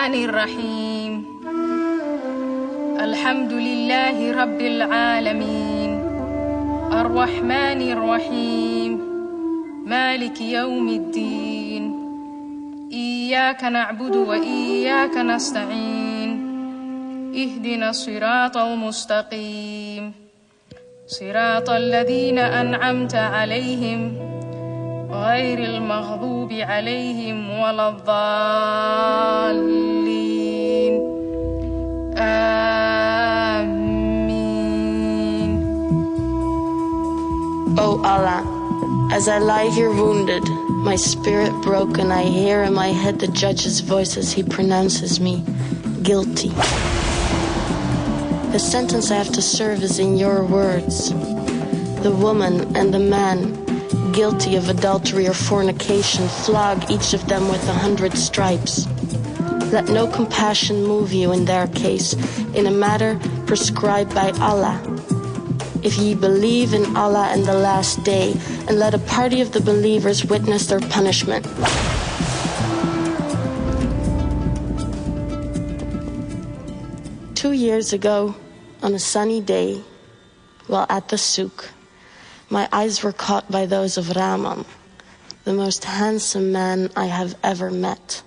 الرحمن الرحيم الحمد لله رب العالمين الرحمن الرحيم مالك يوم الدين إياك نعبد وإياك نستعين اهدنا الصراط المستقيم صراط الذين أنعمت عليهم غير المغضوب عليهم ولا الضالين آمين. O Allah, as I lie here wounded, my spirit broken, I hear in my head the judge's voice as he pronounces me guilty. The sentence I have to serve is in your words. The woman and the man guilty of adultery or fornication, flog each of them with 100 stripes. Let no compassion move you in their case, in a matter prescribed by Allah. If ye believe in Allah and the last day, and let a party of the believers witness their punishment. Two years ago, on a sunny day, while at the souk, my eyes were caught by those of Rahman, the most handsome man I have ever met.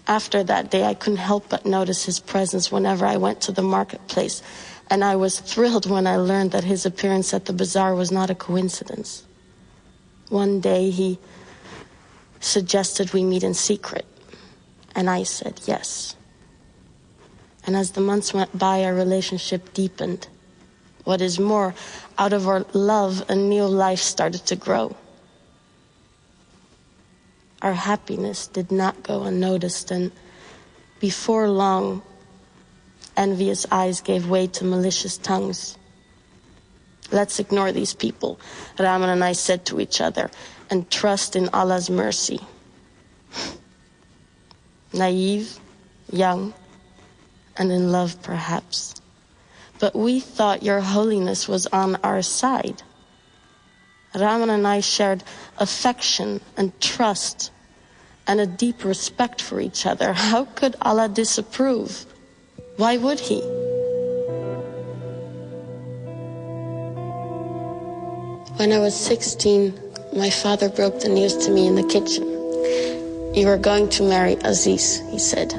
After that day, I couldn't help but notice his presence whenever I went to the marketplace, and I was thrilled when I learned that his appearance at the bazaar was not a coincidence. One day, he suggested we meet in secret, and I said yes. And as the months went by, our relationship deepened. What is more, out of our love, a new life started to grow. Our happiness did not go unnoticed, and before long, envious eyes gave way to malicious tongues. Let's ignore these people, Rahman and I said to each other, and trust in Allah's mercy. Naive, young, and in love perhaps. But we thought your holiness was on our side. Rahman and I shared affection and trust and a deep respect for each other. How could Allah disapprove? Why would he? When I was 16, my father broke the news to me in the kitchen. You are going to marry Aziz, he said.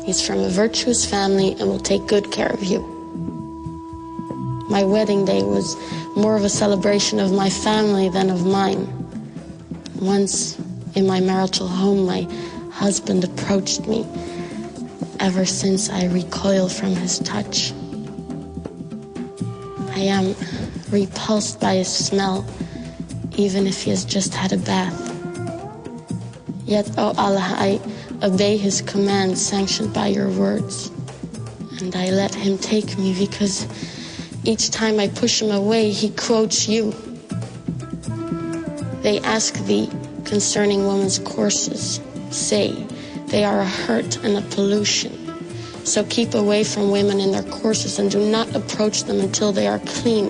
He's from a virtuous family and will take good care of you. My wedding day was more of a celebration of my family than of mine. Once in my marital home, my husband approached me. Ever since, I recoil from his touch. I am repulsed by his smell, even if he has just had a bath. Yet, O Allah, I obey his command sanctioned by your words. And I let him take me because each time I push him away, he quotes you. They ask thee concerning women's courses. Say, they are a hurt and a pollution. So keep away from women in their courses and do not approach them until they are clean.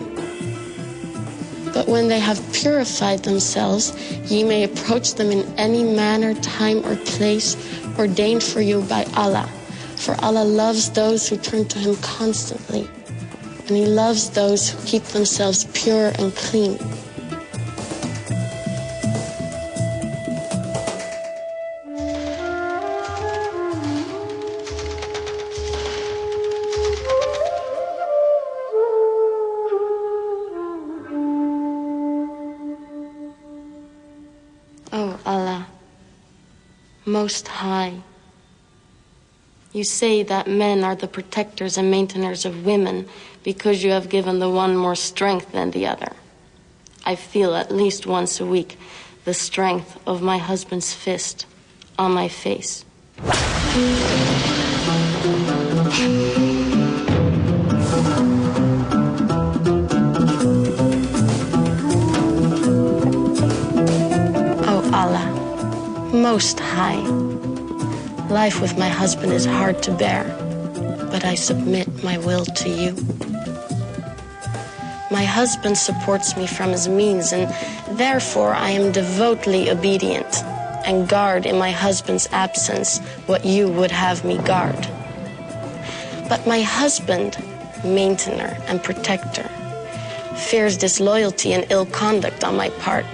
But when they have purified themselves, ye may approach them in any manner, time, or place ordained for you by Allah. For Allah loves those who turn to him constantly. And he loves those who keep themselves pure and clean. Oh Allah, Most High, you say that men are the protectors and maintainers of women because you have given the one more strength than the other. I feel at least once a week the strength of my husband's fist on my face. Oh Allah, Most High, life with my husband is hard to bear, but I submit my will to you. My husband supports me from his means, and therefore I am devotedly obedient. and guard in my husband's absence what you would have me guard. But my husband, maintainer and protector, fears disloyalty and ill conduct on my part.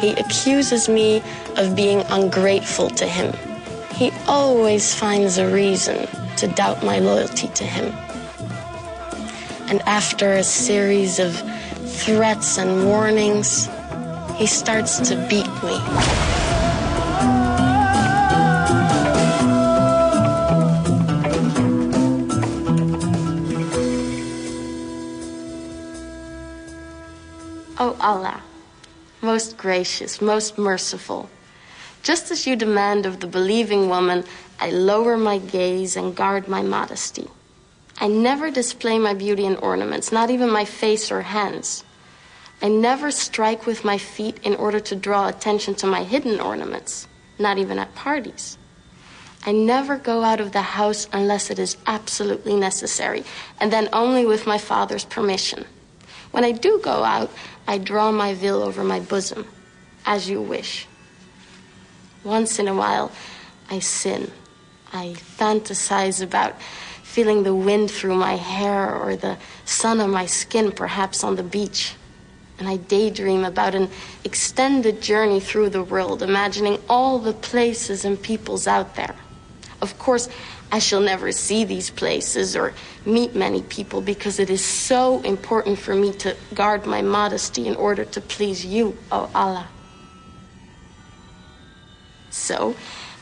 He accuses me of being ungrateful to him. He always finds a reason to doubt my loyalty to him. And after a series of threats and warnings, he starts to beat me. O Allah, most gracious, most merciful, just as you demand of the believing woman, I lower my gaze and guard my modesty. I never display my beauty in ornaments, not even my face or hands. I never strike with my feet in order to draw attention to my hidden ornaments, not even at parties. I never go out of the house unless it is absolutely necessary, and then only with my father's permission. When I do go out, I draw my veil over my bosom, as you wish. Once in a while, I sin. I fantasize about feeling the wind through my hair or the sun on my skin, perhaps on the beach. And I daydream about an extended journey through the world, imagining all the places and peoples out there. Of course, I shall never see these places or meet many people because it is so important for me to guard my modesty in order to please you, O Allah. So,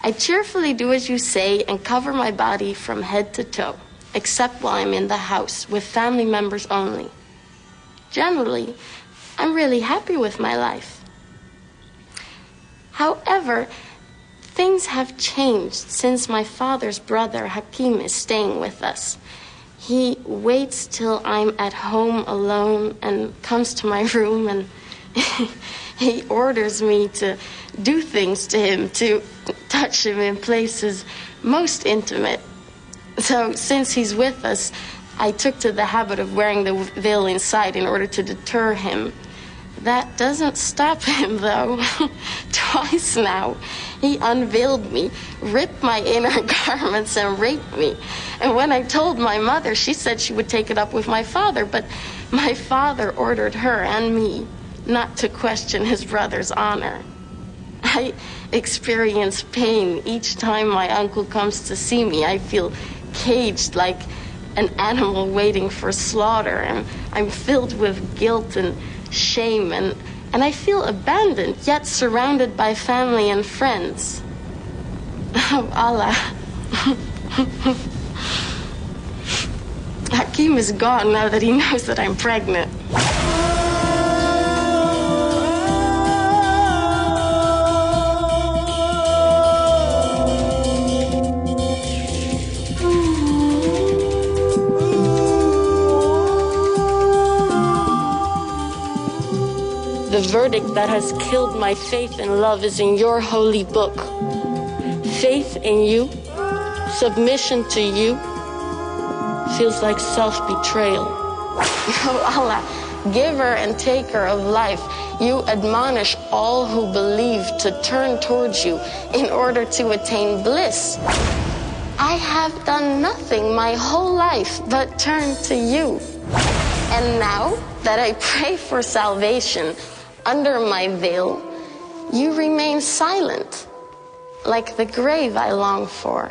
I cheerfully do as you say and cover my body from head to toe, except while I'm in the house with family members only. Generally, I'm really happy with my life. However, things have changed since my father's brother Hakim is staying with us. He waits till I'm at home alone and comes to my room and he orders me to do things to him, to touch him in places most intimate. So since he's with us, I took to the habit of wearing the veil inside in order to deter him. That doesn't stop him, though. Twice now, he unveiled me, ripped my inner garments, and raped me. And when I told my mother, she said she would take it up with my father, but my father ordered her and me not to question his brother's honor. I experience pain each time my uncle comes to see me. I feel caged like an animal waiting for slaughter, and I'm filled with guilt and shame, and I feel abandoned, yet surrounded by family and friends. Oh, Allah. Hakim is gone now that he knows that I'm pregnant. The verdict that has killed my faith and love is in your holy book. Faith in you, submission to you, feels like self-betrayal. Oh Allah, giver and taker of life, you admonish all who believe to turn towards you in order to attain bliss. I have done nothing my whole life but turn to you. And now that I pray for salvation under my veil, you remain silent, like the grave I long for.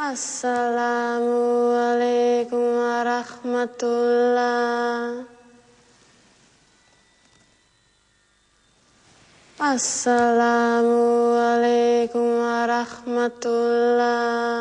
Assalamualaikum warahmatullah. Assalamualaikum warahmatullah. rahmatullah.